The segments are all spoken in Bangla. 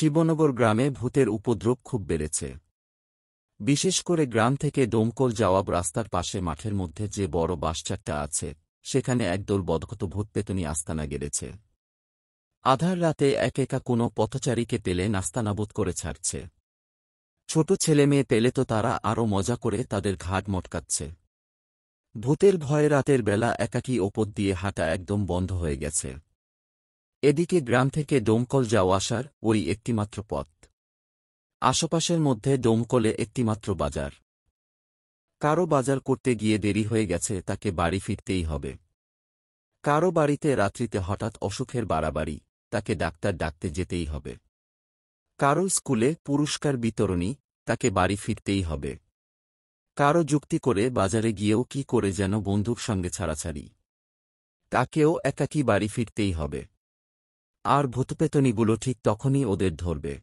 শিবনগর গ্রামে ভূতের উপদ্রব খুব বেড়েছে। বিশেষ করে গ্রাম থেকে ডোমকল যাওয়া রাস্তার পাশে মাঠের মধ্যে যে বড় বাঁশঝাড়টা আছে, সেখানে একদল বদখত ভূতপেতনী আস্তানা গেড়েছে। আধার রাতে একা কোনো পথচারীকে পেলে নাস্তানাবুদ করে ছাড়ছে। ছোট ছেলেমেয়ে পেলে তো তারা আরও মজা করে তাদের ঘাট মটকাচ্ছে। ভূতের ভয়ে রাতের বেলা একাকী ওপর দিয়ে হাঁটা একদম বন্ধ হয়ে গেছে। এদিকে গ্রাম থেকে ডোমকল যাওয়া আসার ওই একটিমাত্র পথ। আশপাশের মধ্যে ডোমকলে একটিমাত্র বাজার। কারো বাজার করতে গিয়ে দেরি হয়ে গেছে, তাকে বাড়ি ফিরতেই হবে। কারো বাড়িতে রাত্রিতে হঠাৎ অসুখের বাড়াবাড়ি, তাকে ডাক্তার ডাকতে যেতেই হবে। কারো স্কুলে পুরস্কার বিতরণী, তাকে বাড়ি ফিরতেই হবে। কারো যুক্তি করে বাজারে গিয়েও কি করে যেন বন্ধুর সঙ্গে ছাড়াছাড়ি, তাকেও একাকী বাড়ি ফিরতেই হবে। আর ভূতপেতনীগুলো ঠিক তখনই ওদের ধরবে।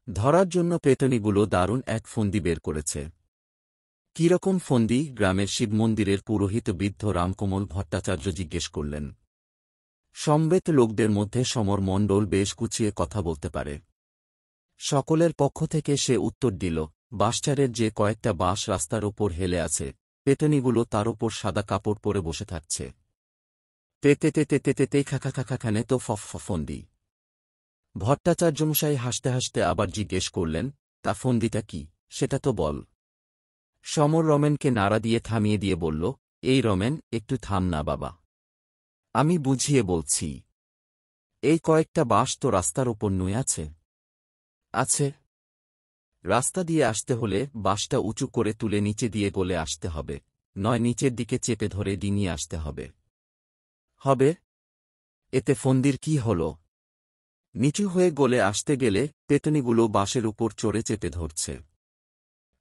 ধরার জন্য পেতনীগুলো দারুণ এক ফন্দি বের করেছে। কিরকম ফন্দি? গ্রামের শিবমন্দিরের পুরোহিত বৃদ্ধ রামকমল ভট্টাচার্য জিজ্ঞেস করলেন। সমবেত লোকদের মধ্যে সমর মণ্ডল বেশ গুছিয়ে কথা বলতে পারে। সকলের পক্ষ থেকে সে উত্তর দিল, বাঁশঝাড়ের যে কয়েকটা বাঁশ রাস্তার ওপর হেলে আছে, পেতনীগুলো তার ওপর সাদা কাপড় পরে বসে থাকছে। তে খাখাখাখাখানে তো ফন্দি। ভট্টাচার্যমশাই হাসতে হাসতে আবার জিজ্ঞেস করলেন, তা ফন্দিটা কি, সেটা তো বল। সমর রমেনকে নাড়া দিয়ে থামিয়ে দিয়ে বলল, এই রমেন, একটু থাম না বাবা, আমি বুঝিয়ে বলছি। এই কয়েকটা বাঁশ তো রাস্তার ওপর নুয়ে আছে। আছে। রাস্তা দিয়ে আসতে হলে বাঁশটা উঁচু করে তুলে নিচে দিয়ে গলে আসতে হবে, নয় নিচের দিকে চেপে ধরে ডিঙিয়ে আসতে হবে। হবে? এতে ফন্দির কি হল? নিচু হয়ে গলে আসতে গেলে পেতনীগুলো বাঁশের উপর চড়ে চেপে ধরছে।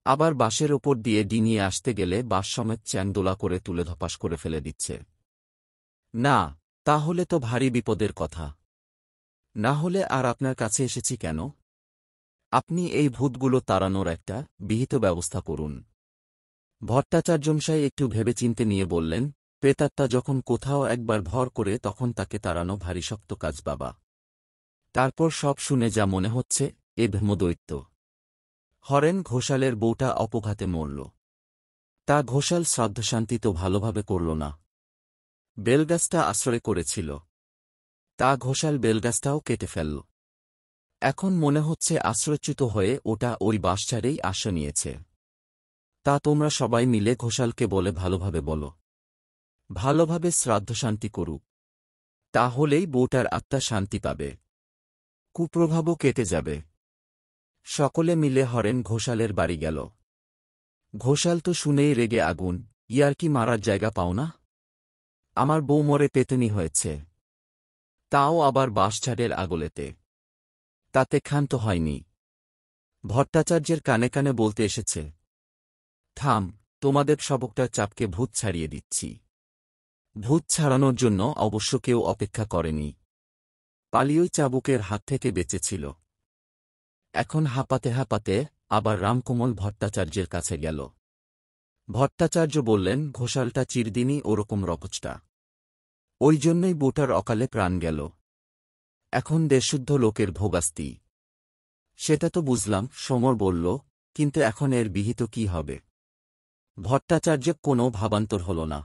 আবার বাঁশের ওপর দিয়ে ডিঙিয়ে আসতে গেলে বাঁশ সমেত চ্যাংদোলা করে তুলে ধপাস করে ফেলে দিচ্ছে। না, তাহলে তো ভারী বিপদের কথা। না হলে আর আপনার কাছে এসেছি কেন? আপনি এই ভূতগুলো তাড়ানোর একটা বিহিত ব্যবস্থা করুন। ভট্টাচার্যমশাই একটু ভেবেচিন্তে নিয়ে বললেন, প্রেতাত্মা যখন কোথাও একবার ভর করে তখন তাকে তাড়ানো ভারী শক্ত কাজ বাবা। তারপর সব শুনে যা মনে হচ্ছে, এ ব্রহ্মদৈত্য হরেন ঘোষালের বউটা অপঘাতে মরল। তা ঘোষাল শ্রাদ্ধশান্তি তো ভালোভাবে করল না, বেলগাছটা আশ্রয় করেছিল। তা ঘোষাল বেলগাছটাও কেটে ফেলল। এখন মনে হচ্ছে আশ্রয়চ্যুত হয়ে ওটা ওই বাঁশঝাড়েই আশ্রয় নিয়েছে। তা তোমরা সবাই মিলে ঘোষালকে বলে ভালোভাবে বলো, ভালোভাবে শ্রাদ্ধশান্তি করুক। তাহলেই বউটার আত্মা শান্তি পাবে, কুপ্রভাবও কেটে যাবে। সকলে মিলে হরেন ঘোষালের বাড়ি গেল। ঘোষাল তো শুনেই রেগে আগুন, ইয়ার কি মারার জায়গা পাও না? আমার বউ মরে পেতনি হয়েছে, তাও আবার বাঁশঝাড়ের আগলেতে। তাতে ক্ষান্ত হয়নি। ভট্টাচার্যের কানে কানে বলতে এসেছে, থাম, তোমাদের সবকটার চাপকে ভূত ছাড়িয়ে দিচ্ছি। ভূত ছাড়ানোর জন্য অবশ্য কেউ অপেক্ষা করেনি। পালিয়েই চাবুকের হাত থেকে বেঁচেছিল। এখন হাঁপাতে হাঁপাতে আবার রামকমল ভট্টাচার্যের কাছে গেল। ভট্টাচার্য বললেন, ঘোষালটা চিরদিনই ওরকম রকচটা, ওই জন্যই বউটার অকালে প্রাণ গেল। এখন দেশশুদ্ধ লোকের ভোগাস্তি। সেটা তো বুঝলাম, সমর বলল, কিন্তু এখন এর বিহিত কি হবে? ভট্টাচার্য কোনো ভাবান্তর হল না।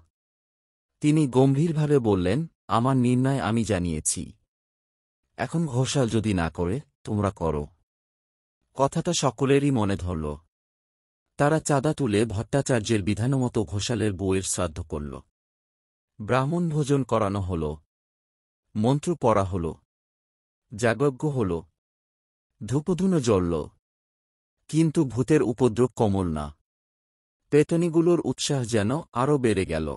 তিনি গম্ভীরভাবে বললেন, আমার নির্ণয় আমি জানিয়েছি। এখন ঘোষাল যদি না করে, তোমরা করো। কথাটা সকলেরই মনে ধরল। তারা চাঁদা তুলে ভট্টাচার্যের বিধানমতো ঘোষালের বউয়ের শ্রাদ্ধ করল। ব্রাহ্মণ ভোজন করানো হল, মন্ত্র পড়া হল, যাগযজ্ঞ হল, ধূপধুনো জ্বলল। কিন্তু ভূতের উপদ্রব কমল না। পেতনীগুলোর উৎসাহ যেন আরও বেড়ে গেল।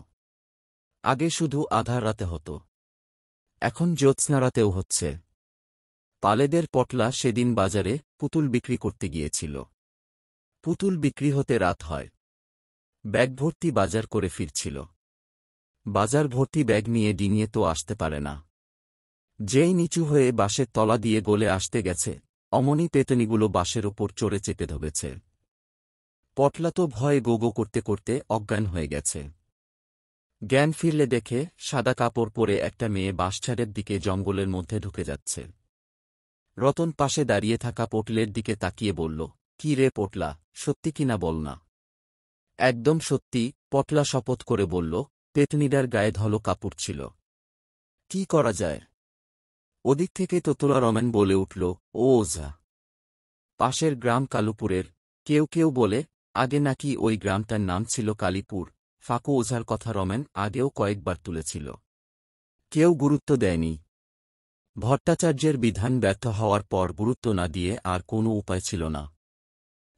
আগে শুধু আধার রাতে হতো, এখন জ্যোৎস্নারাতেও হচ্ছে। পালেদের পটলা সেদিন বাজারে পুতুল বিক্রি করতে গিয়েছিল। পুতুল বিক্রি হতে রাত হয়। ব্যাগ ভর্তি বাজার করে ফিরছিল। বাজার ভর্তি ব্যাগ নিয়ে ডিঙিয়ে তো আসতে পারে না। যেই নিচু হয়ে বাঁশের তলা দিয়ে গলে আসতে গেছে, অমনি পেতনীগুলো বাঁশের ওপর চড়ে চেপে ধরেছে। পটলা তো ভয়ে গোগো করতে করতে অজ্ঞান হয়ে গেছে। জ্ঞান ফিরলে দেখে সাদা কাপড় পরে একটা মেয়ে বাঁশঝাড়ের দিকে জঙ্গলের মধ্যে ঢুকে যাচ্ছে। রতন পাশে দাঁড়িয়ে থাকা পটলের দিকে তাকিয়ে বলল, কি রে পটলা, সত্যি কিনা বল না। একদম সত্যি, পটলা শপথ করে বলল। পেতনিটার গায়ে ধলো কাপড় ছিল। কি করা যায়? ওদিক থেকে তোতলা রমেন বলে উঠল, ও ওঝা। পাশের গ্রাম কালুপুরের। কেউ কেউ বলে, আগে নাকি ওই গ্রামটার নাম ছিল কালীপুর। ফাঁকু ওঝার কথা রমেন আগেও কয়েকবার তুলেছিল। কেউ গুরুত্ব দেয়নি। ভট্টাচার্যের বিধান ব্যর্থ হওয়ার পর গুরুত্ব না দিয়ে আর কোনো উপায় ছিল না।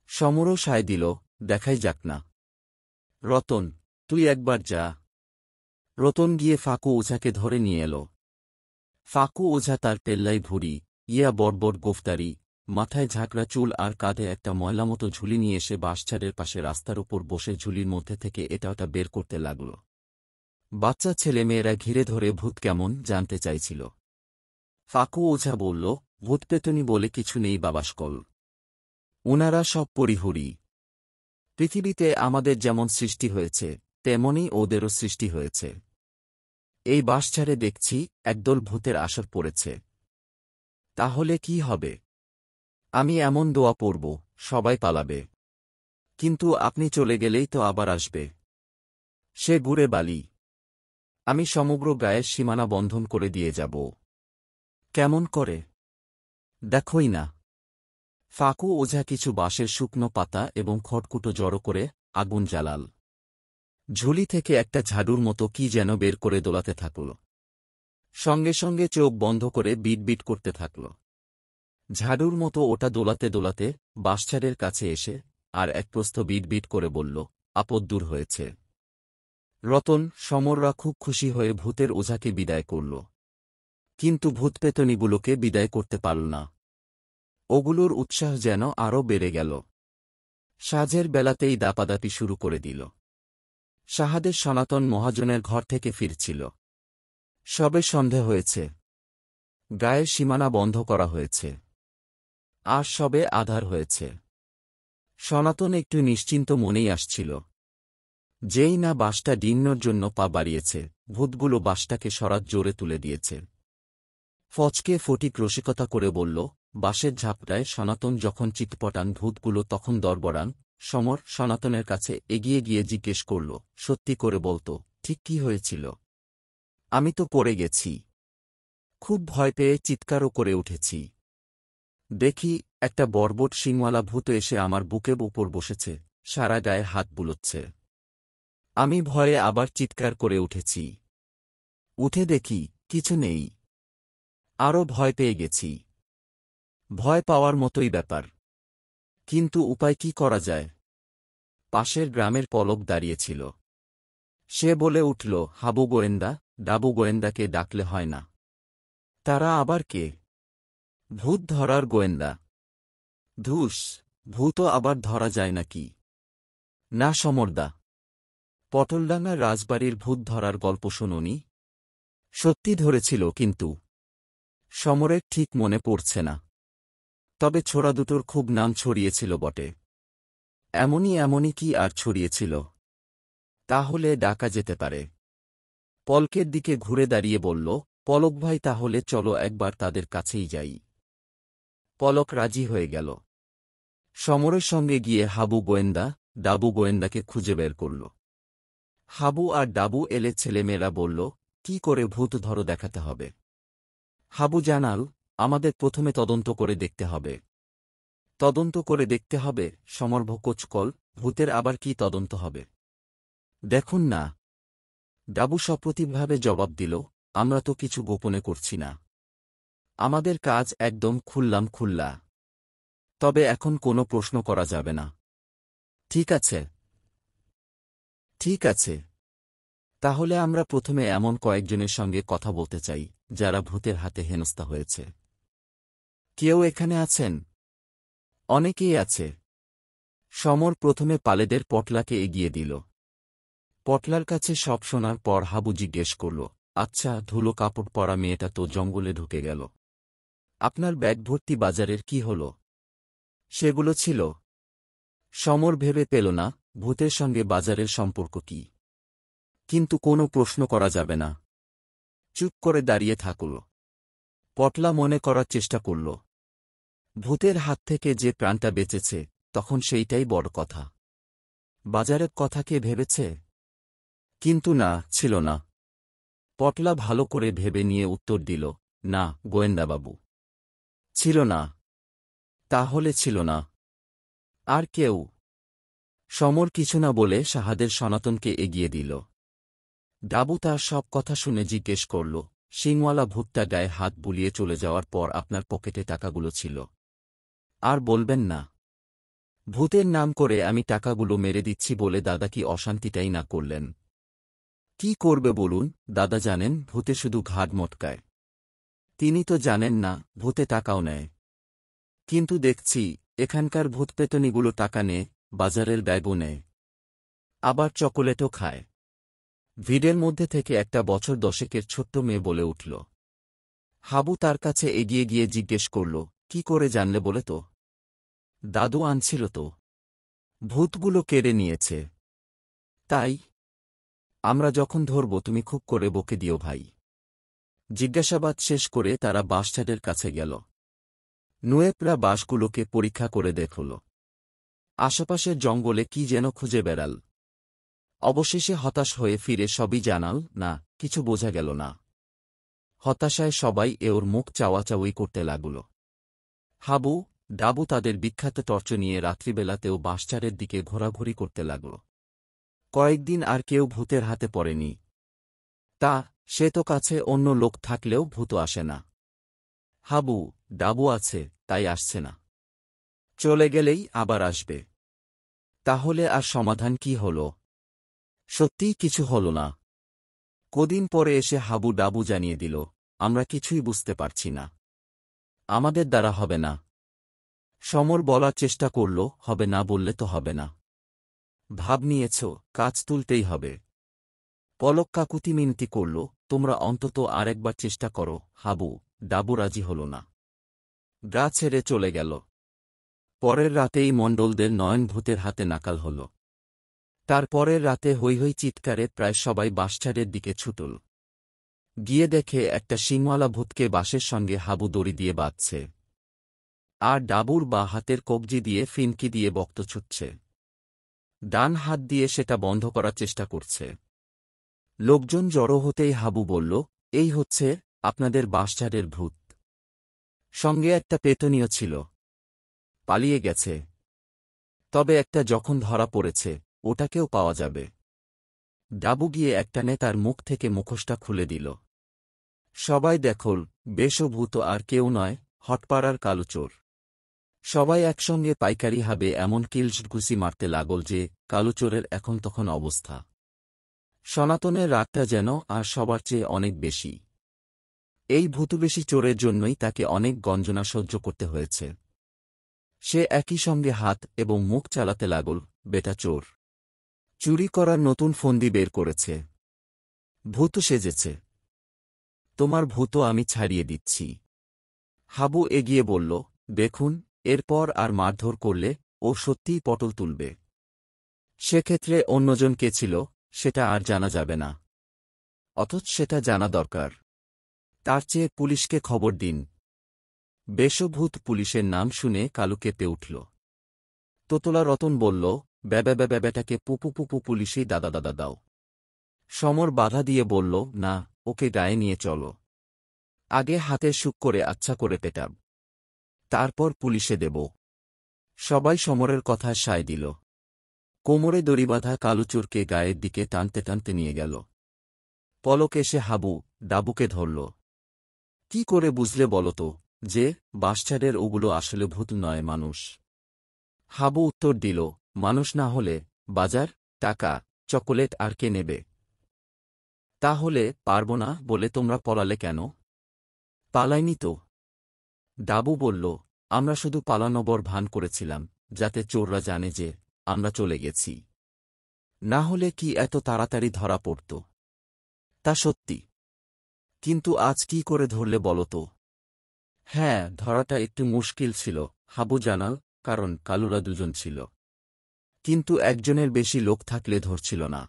সমরও সায় দিল, দেখাই যাক না। রতন, তুই একবার যা। রতন গিয়ে ফাঁকু ওঝাকে ধরে নিয়ে এল। ফাঁকু ওঝা তার পেল্লাই ভুড়ি, ইয়া বড়বড় গোফতারি, মাথায় ঝাঁকড়া চুল আর কাঁধে একটা ময়লামতো ঝুলি নিয়ে এসে বাঁশঝাড়ের পাশে রাস্তার উপর বসে ঝুলির মধ্যে থেকে এটা ওটা বের করতে লাগল। বাচ্চা ছেলেমেয়েরা ঘিরে ধরে ভূত কেমন জানতে চাইছিল। ফাঁকু ওঝা বলল, ভূতপেতনি বলে কিছু নেই বাবাসকল। উনারা সব পরিহুরি। পৃথিবীতে আমাদের যেমন সৃষ্টি হয়েছে তেমনই ওদেরও সৃষ্টি হয়েছে। এই বাঁশঝাড়ে দেখছি একদল ভূতের আসর পড়েছে। তাহলে কি হবে? আমি এমন দোয়া পড়ব, সবাই পালাবে। কিন্তু আপনি চলে গেলেই তো আবার আসবে। সে গুড়ে বালি। আমি সমগ্র গায়ের সীমানা বন্ধন করে দিয়ে যাব। কেমন করে? দেখোই না। ফাঁকু ওঝা কিছু বাঁশের শুকনো পাতা এবং খড়কুটো জড়ো করে আগুন জ্বালাল। ঝুলি থেকে একটা ঝাড়ুর মতো কি যেন বের করে দোলাতে থাকল। সঙ্গে সঙ্গে চোখ বন্ধ করে বিট করতে থাকল। ঝাড়ুর মতো ওটা দোলাতে দোলাতে বাঁশঝাড়ের কাছে এসে আর এক প্রস্থ বিট করে বলল, আপদ দূর হয়েছে। রতন, সমররা খুব খুশি হয়ে ভূতের ওঝাকে বিদায় করল। কিন্তু ভূতপেতনিগুলোকে বিদায় করতে পারল না। ওগুলোর উৎসাহ যেন আরও বেড়ে গেল। সাঁঝের বেলাতেই দাপাদাপি শুরু করে দিল। সাহাদের সনাতন মহাজনের ঘর থেকে ফিরছিল। সবে সন্ধে হয়েছে। গায়ের সীমানা বন্ধ করা হয়েছে। আর সবে আধার হয়েছে। সনাতন একটু নিশ্চিন্ত মনেই আসছিল। যেই না বাঁশটা ডিন্নর জন্য পা বাড়িয়েছে, ভূতগুলো বাঁশটাকে সরাত জোরে তুলে দিয়েছে। ফচকে ফটিক রসিকতা করে বলল, বাঁশের ঝাপটায় সনাতন যখন চিৎপটান ভূতগুলো তখন দরবরান। সমর সনাতনের কাছে এগিয়ে গিয়ে জিজ্ঞেস করল, সত্যি করে বলতো, ঠিক কি হয়েছিল? আমি তো পড়ে গেছি। খুব ভয় পেয়ে চিৎকারও করে উঠেছি। দেখি একটা বর্বট শিংওয়ালা ভূত এসে আমার বুকের উপর বসেছে, সারা গায়ে হাত বুলোচ্ছে। আমি ভয়ে আবার চিৎকার করে উঠেছি। উঠে দেখি কিছু নেই। আরও ভয় পেয়ে গেছি। ভয় পাওয়ার মতোই ব্যাপার। কিন্তু উপায় কি করা যায়? পাশের গ্রামের পলক দাঁড়িয়েছিল। সে বলে উঠল, হাবু গোয়েন্দা, ডাবু গোয়েন্দাকে ডাকলে হয় না? তারা আবার কে? ভূত ধরার গোয়েন্দা। ধুস, ভূতও আবার ধরা যায় নাকি? না সমরদা। পটলডাঙ্গার রাজবাড়ির ভূত ধরার গল্প শোনোনি? সত্যি ধরেছিল কিন্তু সমরের ঠিক মনে পড়ছে না। তবে ছোড়া দুটোর খুব নাম ছড়িয়েছিল বটে। এমনই কি আর ছড়িয়েছিল? তাহলে ডাকা যেতে পারে। পলকের দিকে ঘুরে দাঁড়িয়ে বলল, পলক ভাই, তাহলে চলো একবার তাদের কাছেই যাই। পলক রাজি হয়ে গেল। সমরের সঙ্গে গিয়ে হাবু গোয়েন্দা, ডাবু গোয়েন্দাকে খুঁজে বের করল। হাবু আর ডাবু এলে ছেলেমেয়েরা বলল, কি করে ভূত ধরো দেখাতে হবে। হাবু জানাল, আমাদের প্রথমে তদন্ত করে দেখতে হবে। তদন্ত করে দেখতে হবে? সমর্ভ কোচকল, ভূতের আবার কি তদন্ত হবে? দেখুন না। ডাবু সপ্রতিভভাবে জবাব দিল, আমরা তো কিছু গোপনে করছি না। আমাদের কাজ একদম খুল্লা। তবে এখন কোনো প্রশ্ন করা যাবে না। ঠিক আছে। ঠিক আছে। তাহলে আমরা প্রথমে এমন কয়েকজনের সঙ্গে কথা বলতে চাই যারা ভূতের হাতে হেনস্থা হয়েছে। কেউ এখানে আছেন? অনেকেই আছে। সমর প্রথমে পালেদের পটলাকে এগিয়ে দিল। পটলার কাছে সব শোনার পর হাবু জিজ্ঞেস করল, আচ্ছা, ধুলো কাপড় পরা মেয়েটা তো জঙ্গলে ঢুকে গেল। আপনার ব্যাগ ভর্তি বাজারের কি হল? সেগুলো ছিল। সমর ভেবে পেল না ভূতের সঙ্গে বাজারের সম্পর্ক কি। কিন্তু কোনো প্রশ্ন করা যাবে না। চুপ করে দাঁড়িয়ে থাকল। পটলা মনে করার চেষ্টা করল। ভূতের হাত থেকে যে প্রাণটা বেঁচেছে তখন সেইটাই বড় কথা। বাজারের কথা কে ভেবেছে? কিন্তু না, ছিল না। পটলা ভালো করে ভেবে নিয়ে উত্তর দিল, না গোয়েন্দাবাবু, ছিল না। তাহলে ছিল না আর কেউ? সমর কিছু না বলে শাহাদের সনাতনকে এগিয়ে দিল। ডাবু তার সব কথা শুনে জিজ্ঞেস করল, শিংওয়ালা ভূতটা গায়ে হাত বুলিয়ে চলে যাওয়ার পর আপনার পকেটে টাকাগুলো ছিল? আর বলবেন না। ভূতের নাম করে আমি টাকাগুলো মেরে দিচ্ছি বলে দাদা কি অশান্তিটাই না করলেন? কি করবে বলুন? দাদা জানেন ভূতে শুধু ঘাড় মটকায়। তিনি তো জানেন না ভূতে টাকাও নেয়। কিন্তু দেখছি এখানকার ভূতপেতনিগুলো টাকা নেয়, বাজারের ব্যাগও নেয়, আবার চকোলেটও খায়। ভিড়ের মধ্যে থেকে একটা বছর দশেকের ছোট্ট মেয়ে বলে উঠল। হাবু তার কাছে এগিয়ে গিয়ে জিজ্ঞেস করল, কি করে জানলে বলে তো? দাদু আনছিল তো। ভূতগুলো কেড়ে নিয়েছে। তাই আমরা যখন ধরব তুমি খুব করে বকে দিও ভাই। জিজ্ঞাসাবাদ শেষ করে তারা বাঁশঝাড়ের কাছে গেল। নুয়েপরা বাঁশগুলোকে পরীক্ষা করে দেখল। আশেপাশের জঙ্গলে কি যেন খুঁজে বেড়াল। অবশেষে হতাশ হয়ে ফিরে সবই জানাল, না কিছু বোঝা গেল না। হতাশায় সবাই ওর মুখ চাওয়াচাওয়ি করতে লাগল। হাবু, ডাবু তাদের বিখ্যাত টর্চ নিয়ে রাত্রিবেলাতেও বাঁশঝাড়ের দিকে ঘোরাঘুরি করতে লাগল। কয়েকদিন আর কেউ ভূতের হাতে পড়েনি। তা সে তো কাছে অন্য লোক থাকলেও ভূত আসে না। হাবু, ডাবু আছে তাই আসছে না। চলে গেলেই আবার আসবে। তাহলে আর সমাধান কি হল? সত্যিই কিছু হল না। কদিন পরে এসে হাবু ডাবু জানিয়ে দিল, আমরা কিছুই বুঝতে পারছি না। আমাদের দ্বারা হবে না। সমর বলার চেষ্টা করল, হবে না বললে তো হবে না। ভাব নিয়েছ, কাজ তুলতেই হবে। পলক কাকুতি মিনতি করল, তোমরা অন্তত আরেকবার চেষ্টা করো। হাবু, ডাবু রাজি হল না। গা ছেড়ে চলে গেল। পরের রাতেই মণ্ডলদের নয়ন ভূতের হাতে নাকাল হল। তার পরের রাতে হৈ হৈ চিৎকারে প্রায় সবাই বাঁশঝাড়ের দিকে ছুটল। গিয়ে দেখে একটা শিংওয়ালা ভূতকে বাঁশের সঙ্গে হাবু দড়ি দিয়ে বাঁধছে, আর ডাবুর বা হাতের কবজি দিয়ে ফিনকি দিয়ে বক্ত ছুটছে। ডান হাত দিয়ে সেটা বন্ধ করার চেষ্টা করছে। লোকজন জড়ো হতেই হাবু বলল, এই হচ্ছে আপনাদের বাঁশঝাড়ের ভূত। সঙ্গে একটা পেতনীয় ছিল, পালিয়ে গেছে। তবে একটা যখন ধরা পড়েছে ওটাকেও পাওয়া যাবে। ডাবু গিয়ে একটানে তার মুখ থেকে মুখোশটা খুলে দিল। সবাই দেখল, বেশও ভূত আর কেউ নয়, হটপাড়ার কালুচোর। সবাই একসঙ্গে পাইকারি হাবে এমন কিলঘুষি মারতে লাগল যে কালুচোরের এখন তখন অবস্থা। সনাতনের রাগটা যেন আর সবার চেয়ে অনেক বেশি। এই ভূতুবেশী চোরের জন্যই তাকে অনেক গঞ্জনা সহ্য করতে হয়েছে। সে একই সঙ্গে হাত এবং মুখ চালাতে লাগল, বেটা চোর। চুরি করার নতুন ফন্দি বের করেছে। ভূত সেজেছে। তোমার ভূতও আমি ছাড়িয়ে দিচ্ছি। হাবু এগিয়ে বলল, দেখুন এরপর আর মারধর করলে ও সত্যিই পটল তুলবে। সেক্ষেত্রে অন্যজন কে ছিল সেটা আর জানা যাবে না। অথচ সেটা জানা দরকার। তার চেয়ে পুলিশকে খবর দিন। বেশভূত পুলিশের নাম শুনে কালু কেঁপে উঠল। তোতলা রতন বলল, ব্যাটাকে পুপু পুপু পুলিশেই দাদা দাদা দাও। সমর বাধা দিয়ে বলল, না, ওকে গায়ে নিয়ে চলো। আগে হাতের সুখ করে আচ্ছা করে পেটাব, তারপর পুলিশে দেব। সবাই সমরের কথায় সায় দিল। কোমরে দড়ি বাঁধা কালুচোরকে গায়ের দিকে টানতে টানতে নিয়ে গেল। পলক এসে হাবু, ডাবুকে ধরল। কি করে বুঝলে বলো তো যে বাঁশঝাড়ের ওগুলো আসলে ভূত নয়, মানুষ? হাবু উত্তর দিল, মানুষ না হলে বাজার, টাকা, চকোলেট আর কে নেবে? তাহলে পারব না বলে তোমরা পলালে কেন? পালাইনি তো। ডাবু বলল, আমরা শুধু পালানোবর ভান করেছিলাম, যাতে চোররা জানে যে আমরা চলে গেছি। না হলে কি এত তাড়াতাড়ি ধরা পড়ত? তা সত্যি। কিন্তু আজ কি করে ধরলে বলো তো? হ্যাঁ, ধরাটা একটু মুশকিল ছিল, হাবু জানাল, কারণ কালুরা দুজন ছিল। কিন্তু একজনের বেশি লোক থাকলে ধরছিল না।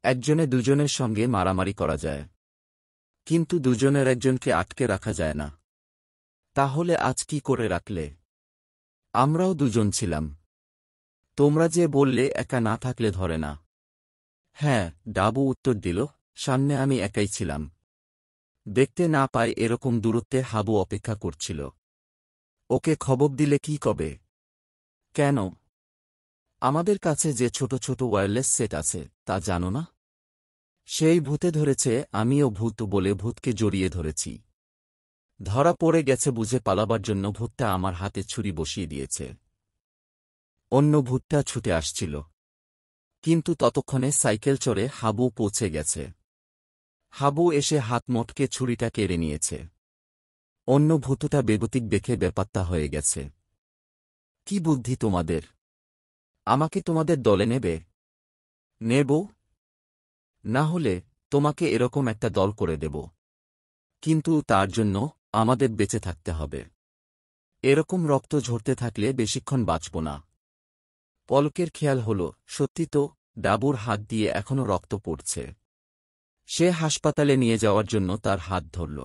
একজনে দুজনের সঙ্গে মারামারি করা যায়, কিন্তু দুজনের একজনকে আটকে রাখা যায় না। তাহলে আজ কি করে রাখলে? আমরাও দুজন ছিলাম। তোমরা যে বললে একা না থাকলে ধরে না। হ্যাঁ, ডাবু উত্তর দিল, সামনে আমি একাই ছিলাম। দেখতে না পাই এরকম দূরত্বে হাবু অপেক্ষা করছিল। ওকে খবর দিলে কি কবে? কেন? আমাদের কাছে যে ছোট ছোট ওয়্যারলেস সেট আছে তা জানো না? সেই ভূতে ধরেছে, আমিও ভূত বলে ভূতকে জড়িয়ে ধরেছি। ধরা পড়ে গেছে বুঝে পালাবার জন্য ভূতটা আমার হাতে ছুরি বসিয়ে দিয়েছে। অন্য ভূতটা ছুটে আসছিল, কিন্তু ততক্ষণে সাইকেল চড়ে হাবু পৌঁছে গেছে। হাবু এসে হাত মটকে ছুরিটা কেড়ে নিয়েছে। অন্য ভূতটা বেগতিক দেখে বেপাত্তা হয়ে গেছে। কি বুদ্ধি তোমাদের! আমাকে তোমাদের দলে নেবে? নেব? না হলে তোমাকে এরকম একটা দল করে দেব। কিন্তু তার জন্য আমাদের বেঁচে থাকতে হবে। এরকম রক্ত ঝরতে থাকলে বেশিক্ষণ বাঁচব না। পলকের খেয়াল হল, সত্যি তো, ডাবুর হাত দিয়ে এখনো রক্ত পড়ছে। সে হাসপাতালে নিয়ে যাওয়ার জন্য তার হাত ধরল।